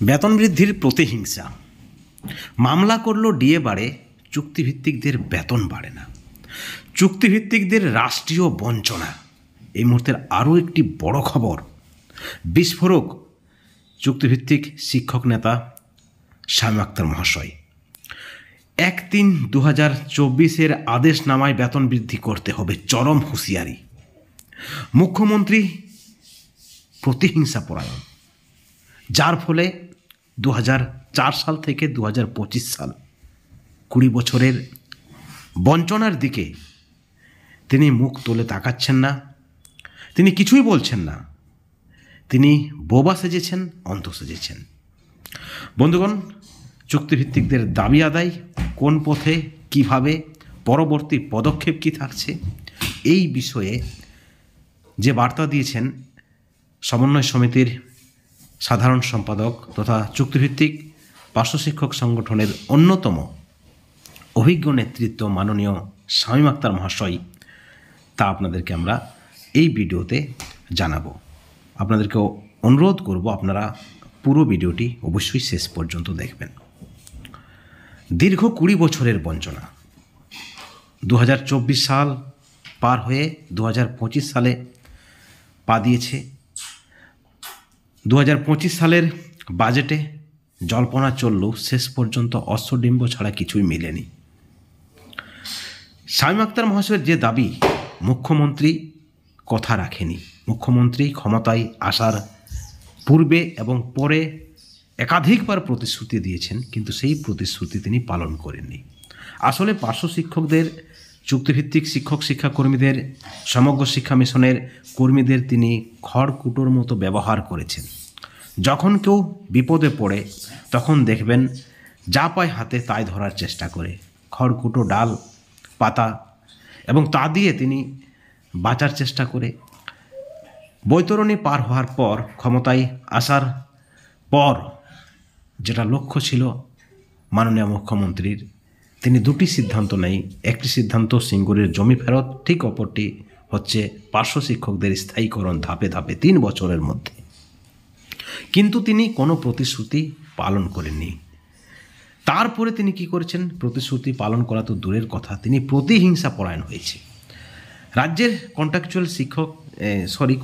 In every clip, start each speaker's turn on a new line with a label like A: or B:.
A: বেতন বৃদ্ধির প্রতিহিংসা। মামলা করলো ডিএ বাড়ে, চুক্তিভিত্তিকদের বেতন বাড়ে না। চুক্তিভিত্তিকদের রাষ্ট্রীয় বঞ্চনা। এই মুহূর্তের আরও একটি বড় খবর, বিস্ফোরক চুক্তিভিত্তিক শিক্ষক নেতা শামীম আখতার মহাশয় 1/3/2024 আদেশনামায় বেতন বৃদ্ধি করতে হবে, চরম হুঁশিয়ারি। মুখ্যমন্ত্রী প্রতিহিংসা পরায়ণ, যার ফলে 2004 সাল থেকে 2025 সাল 20 বছরের বঞ্চনার দিকে তিনি মুখ তুলে তাকাচ্ছেন না, তিনি কিছুই বলছেন না, তিনি বোবা সেজেছেন, অন্ধ সেজেছেন। বন্ধুগণ, চুক্তিভিত্তিকদের দাবি আদায় কোন পথে, কিভাবে, পরবর্তী পদক্ষেপ কী থাকছে, এই বিষয়ে যে বার্তা দিয়েছেন সমন্বয় সমিতির সাধারণ সম্পাদক তথা চুক্তিভিত্তিক পার্শ্ব শিক্ষক সংগঠনের অন্যতম অভিজ্ঞ নেতৃত্ব মাননীয় শামীম আখতার মহাশয়, তা আপনাদেরকে আমরা এই ভিডিওতে জানাবো। আপনাদেরকে অনুরোধ করব আপনারা পুরো ভিডিওটি অবশ্যই শেষ পর্যন্ত দেখবেন। দীর্ঘ 20 বছরের বঞ্চনা, 2024 সাল পার হয়ে 2025 সালে পা দিয়েছে। 2025 সালের বাজেটে জল্পনা চললেও শেষ পর্যন্ত অশ্বডিম্ব ছাড়া কিছুই মেলেনি। শামীম আখতার মহাশয়ের যে দাবি, মুখ্যমন্ত্রী কথা রাখেনি। মুখ্যমন্ত্রী ক্ষমতায় আসার পূর্বে এবং পরে একাধিকবার প্রতিশ্রুতি দিয়েছেন, কিন্তু সেই প্রতিশ্রুতি তিনি পালন করেননি। আসলে পার্শ্ব শিক্ষকদের, চুক্তিভিত্তিক শিক্ষক শিক্ষাকর্মীদের, সমগ্র শিক্ষা মিশনের কর্মীদের তিনি খড়কুটোর মতো ব্যবহার করেছেন। যখন কেউ বিপদে পড়ে তখন দেখবেন যা পায় হাতে তাই ধরার চেষ্টা করে, খড়কুটো, ডাল, পাতা, এবং তা দিয়ে তিনি বাঁচার চেষ্টা করে। বৈতরণী পার হওয়ার পর, ক্ষমতায় আসার পর যেটা লক্ষ্য ছিল মাননীয় মুখ্যমন্ত্রীর, তিনি দুটি সিদ্ধান্ত নেয়। একটি সিদ্ধান্ত সিঙ্গুরের জমি ফেরত, ঠিক অপরটি হচ্ছে পার্শ্ব শিক্ষকদের স্থায়ীকরণ ধাপে ধাপে 3 বছরের মধ্যে। কিন্তু তিনি কোনো প্রতিশ্রুতি পালন করেননি। তারপরে তিনি কি করেছেন? প্রতিশ্রুতি পালন করা তো দূরের কথা, তিনি প্রতিহিংসা পরায়ণ হয়েছে। রাজ্যের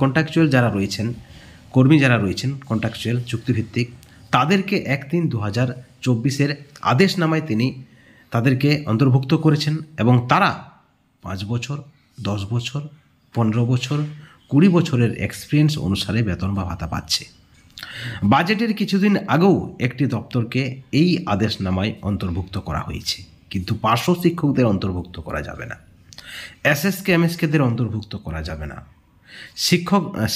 A: কন্ট্রাকচুয়াল যারা রয়েছেন, কর্মী যারা রয়েছেন কন্ট্রাকচুয়াল চুক্তিভিত্তিক, তাদেরকে 1/3/2024 আদেশনামায় তিনি তাদেরকে অন্তর্ভুক্ত করেছেন এবং তারা 5 বছর, 10 বছর, 15 বছর, 20 বছরের এক্সপিরিয়েন্স অনুসারে বেতন বা ভাতা পাচ্ছে। বাজেটের কিছুদিন আগেও একটি দপ্তরকে এই আদেশনামায় অন্তর্ভুক্ত করা হয়েছে, কিন্তু পার্শ্ব শিক্ষকদের অন্তর্ভুক্ত করা যাবে না, এসএসকে এমএসকেদের অন্তর্ভুক্ত করা যাবে না,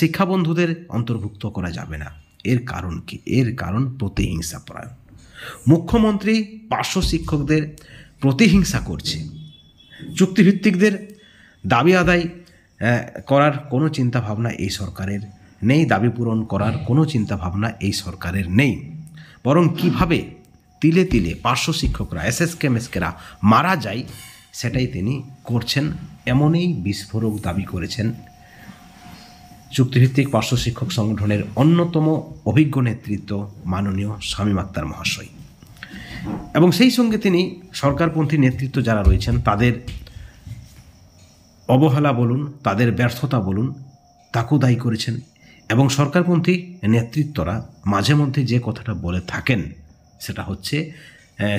A: শিক্ষাবন্ধুদের অন্তর্ভুক্ত করা যাবে না। এর কারণ কি? এর কারণ প্রতিহিংসা পরায়ণ। মুখ্যমন্ত্রী পার্শ্ব শিক্ষকদের প্রতিহিংসা করছে। চুক্তিভিত্তিকদের দাবি আদায় করার কোনো চিন্তাভাবনা এই সরকারের নেই, দাবি পূরণ করার কোনো চিন্তাভাবনা এই সরকারের নেই, বরং কিভাবে তিলে তিলে পার্শ্ব শিক্ষকরা, এসএসকে এমএসকেরা মারা যায় সেটাই তিনি করছেন। এমনই বিস্ফোরক দাবি করেছেন চুক্তিভিত্তিক পার্শ্ব শিক্ষক সংগঠনের অন্যতম অভিজ্ঞ নেতৃত্ব মাননীয় শামীম আখতার মহাশয়। এবং সেই সঙ্গে তিনি সরকারপন্থী নেতৃত্ব যারা রয়েছেন তাদের অবহেলা বলুন, তাদের ব্যর্থতা বলুন, তাকেও দায়ী করেছেন। এবং সরকারপন্থী নেতৃত্বরা মাঝে মধ্যে যে কথাটা বলে থাকেন সেটা হচ্ছে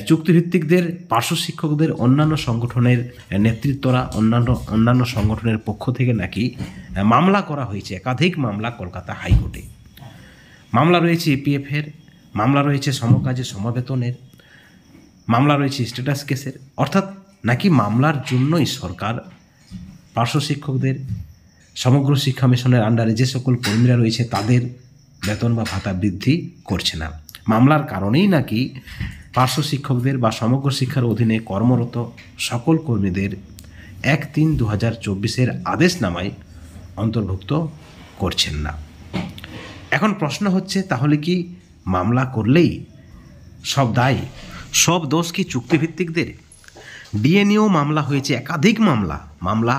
A: চুক্তিভিত্তিকদের, পার্শ্ব শিক্ষকদের অন্যান্য সংগঠনের নেতৃত্বরা, অন্যান্য সংগঠনের পক্ষ থেকে নাকি মামলা করা হয়েছে, একাধিক মামলা কলকাতা হাইকোর্টে। মামলা রয়েছে ইপিএফের, মামলা রয়েছে সমকাজে সমবেতনের, মামলা রয়েছে স্ট্যাটাস কেসের। অর্থাৎ নাকি মামলার জন্যই সরকার পার্শ্ব শিক্ষকদের, সমগ্র শিক্ষা মিশনের আন্ডারে যে সকল কর্মীরা রয়েছে তাদের বেতন বা ভাতা বৃদ্ধি করছে না। মামলার কারণেই নাকি পার্শ্ব শিক্ষকদের বা সমগ্র শিক্ষার অধীনে কর্মরত সকল কর্মীদের 1/3/2024 আদেশনামায় অন্তর্ভুক্ত করছেন না। এখন প্রশ্ন হচ্ছে, তাহলে কি মামলা করলেই সব দায়, সব দোষ কি চুক্তিভিত্তিকদের? ডিএ নিয়েও মামলা হয়েছে, একাধিক মামলা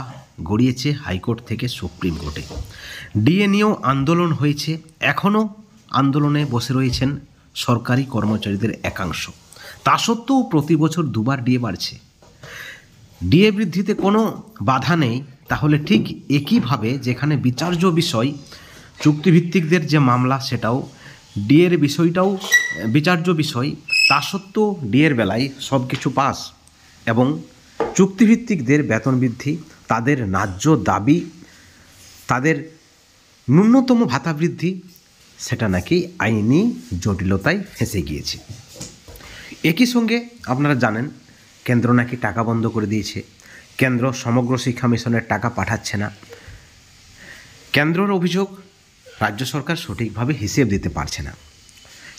A: গড়িয়েছে হাইকোর্ট থেকে সুপ্রিম কোর্টে। ডিএ নিয়েও আন্দোলন হয়েছে, এখনও আন্দোলনে বসে রয়েছেন সরকারি কর্মচারীদের একাংশ। তা সত্ত্বেও প্রতি বছর 2 বার ডিএ বাড়ছে। ডিএ বৃদ্ধিতে কোনো বাধা নেই, তাহলে ঠিক একইভাবে যেখানে বিচার্য বিষয় চুক্তিভিত্তিকদের যে মামলা সেটাও ডিএর বিষয়টাও বিচার্য বিষয়, তা সত্ত্বেও ডিএর বেলায় সব কিছু পাস এবং চুক্তিভিত্তিকদের বেতন বৃদ্ধি, তাদের ন্যায্য দাবি, তাদের ন্যূনতম ভাতা বৃদ্ধি, সেটা নাকি আইনি জটিলতায় ফেঁসে গিয়েছে। একই সঙ্গে আপনারা জানেন কেন্দ্র নাকি টাকা বন্ধ করে দিয়েছে, কেন্দ্র সমগ্র শিক্ষা মিশনের টাকা পাঠাচ্ছে না। কেন্দ্রের অভিযোগ রাজ্য সরকার সঠিকভাবে হিসেব দিতে পারছে না।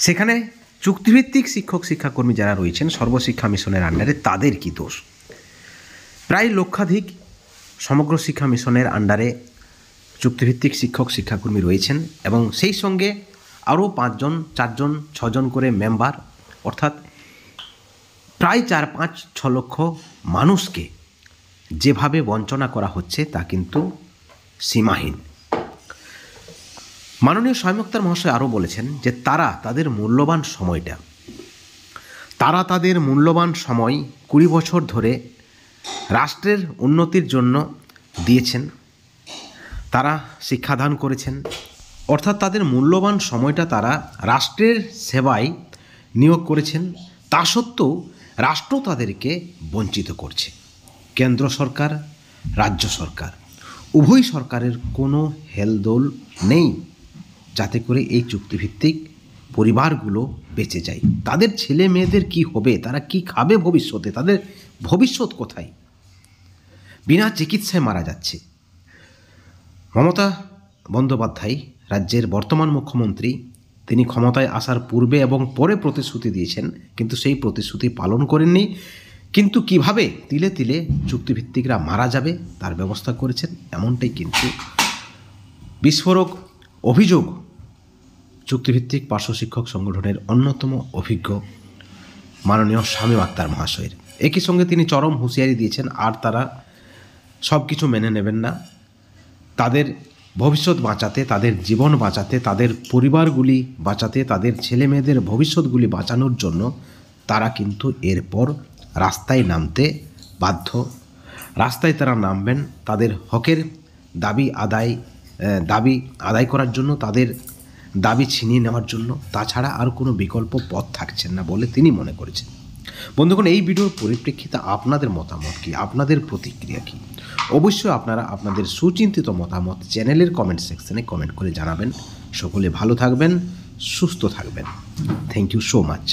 A: সেখানে চুক্তিভিত্তিক শিক্ষক শিক্ষাকর্মী যারা রয়েছেন সর্বশিক্ষা মিশনের আন্ডারে, তাদের কি দোষ? প্রায় লক্ষাধিক সমগ্র শিক্ষা মিশনের আন্ডারে চুক্তিভিত্তিক শিক্ষক শিক্ষাকর্মী রয়েছেন এবং সেই সঙ্গে আরও 5 জন 4 জন 6 জন করে মেম্বার, অর্থাৎ প্রায় 4-5-6 লক্ষ মানুষকে যেভাবে বঞ্চনা করা হচ্ছে তা কিন্তু সীমাহীন। মাননীয় স্বয়ং মুক্তার মহাশয় আরও বলেছেন যে তারা তাদের মূল্যবান সময় 20 বছর ধরে রাষ্ট্রের উন্নতির জন্য দিয়েছেন, তারা শিক্ষাদান করেছেন, অর্থাৎ তাদের মূল্যবান সময়টা তারা রাষ্ট্রের সেবায় নিয়োগ করেছেন। তা সত্ত্বেও রাষ্ট্র তাদেরকে বঞ্চিত করছে। কেন্দ্র সরকার, রাজ্য সরকার, উভয় সরকারের কোনো হেলদোল নেই যাতে করে এই চুক্তিভিত্তিক পরিবারগুলো বেঁচে যায়। তাদের ছেলে মেয়েদের কি হবে, তারা কি খাবে ভবিষ্যতে, তাদের ভবিষ্যৎ কোথায়? বিনা চিকিৎসায় মারা যাচ্ছে। মমতা বন্দ্যোপাধ্যায় রাজ্যের বর্তমান মুখ্যমন্ত্রী, তিনি ক্ষমতায় আসার পূর্বে এবং পরে প্রতিশ্রুতি দিয়েছেন, কিন্তু সেই প্রতিশ্রুতি পালন করেননি। কিন্তু কিভাবে তিলে তিলে চুক্তিভিত্তিকরা মারা যাবে তার ব্যবস্থা করেছেন, এমনটাই কিন্তু বিস্ফোরক অভিযোগ চুক্তিভিত্তিক পার্শ্ব শিক্ষক সংগঠনের অন্যতম অভিজ্ঞ মাননীয় শামীম আক্তার মহাশয়ের। একই সঙ্গে তিনি চরম হুঁশিয়ারি দিয়েছেন, আর তারা সব কিছু মেনে নেবেন না। তাদের ভবিষ্যৎ বাঁচাতে, তাদের জীবন বাঁচাতে, তাদের পরিবারগুলি বাঁচাতে, তাদের ছেলে মেয়েদের ভবিষ্যৎগুলি বাঁচানোর জন্য তারা কিন্তু এরপর রাস্তায় নামতে বাধ্য। রাস্তায় তারা নামবেন তাদের হকের দাবি আদায় করার জন্য, তাদের দাবি ছিনিয়ে নেওয়ার জন্য। তাছাড়া আর কোনো বিকল্প পথ থাকছেন না বলে তিনি মনে করেছেন। বন্ধুগণ, এই ভিডিওর পরিপ্রেক্ষিতে আপনাদের মতামত কি, আপনাদের প্রতিক্রিয়া কি? অবশ্যই আপনারা আপনাদের সুচিন্তিত মতামত চ্যানেলের কমেন্ট সেকশনে কমেন্ট করে জানাবেন। সকলে ভালো থাকবেন, সুস্থ থাকবেন। Thank you so much.